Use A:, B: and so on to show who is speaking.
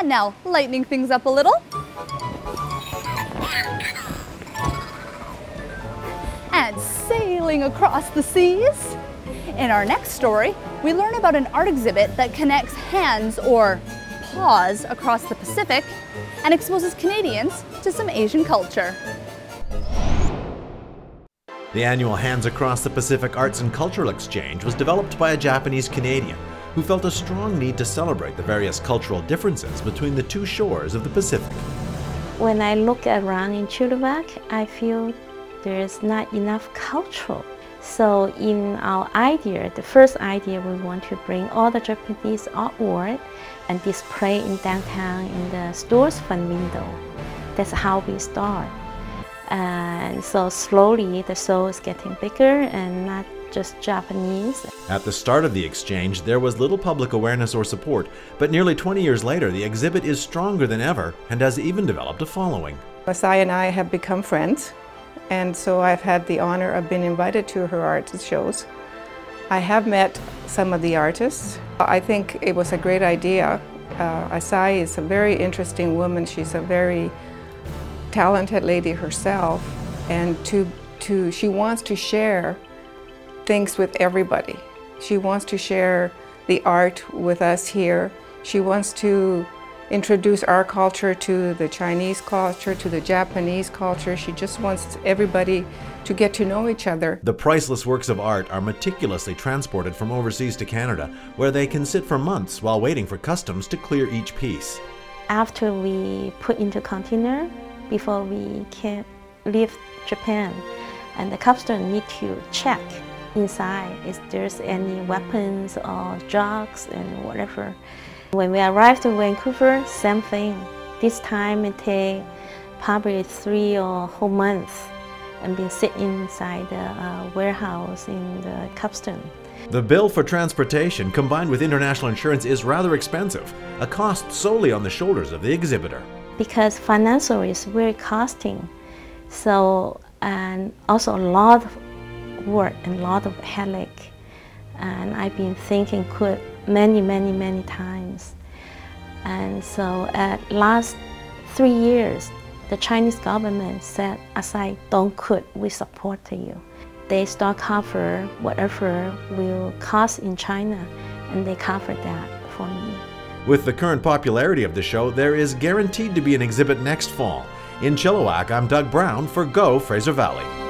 A: And now, lightening things up a little. And sailing across the seas. In our next story, we learn about an art exhibit that connects hands or paws across the Pacific and exposes Canadians to some Asian culture.
B: The annual Hands Across the Pacific Arts and Cultural Exchange was developed by a Japanese Canadian who felt a strong need to celebrate the various cultural differences between the two shores of the Pacific.
C: When I look around in Chilliwack, I feel there's not enough cultural. So in our idea, the first idea, we want to bring all the Japanese artwork and display in downtown in the store's front window. That's how we start. And so slowly the show is getting bigger and not just Japanese.
B: At the start of the exchange, there was little public awareness or support, but nearly 20 years later, the exhibit is stronger than ever and has even developed a following.
D: Asai and I have become friends, and so I've had the honor of being invited to her art shows. I have met some of the artists. I think it was a great idea. Asai is a very interesting woman. She's a very talented lady herself, and she wants to share things with everybody. She wants to share the art with us here. She wants to introduce our culture to the Chinese culture, to the Japanese culture. She just wants everybody to get to know each other.
B: The priceless works of art are meticulously transported from overseas to Canada, where they can sit for months while waiting for customs to clear each piece.
C: After we put into container, before we can leave Japan, and the customs need to check inside if there's any weapons or drugs and whatever. When we arrived to Vancouver, same thing. This time it takes probably 3 or whole months and been sitting inside the warehouse in the customs.
B: The bill for transportation combined with international insurance is rather expensive, a cost solely on the shoulders of the exhibitor.
C: Because financially it's very costing. So, and also a lot of work and a lot of headache. And I've been thinking quit many times. And so at last 3 years, the Chinese government said, Asai, don't quit, we support you. They start cover whatever will cost in China, and they cover that for me.
B: With the current popularity of the show, there is guaranteed to be an exhibit next fall. In Chilliwack, I'm Doug Brown for Go Fraser Valley.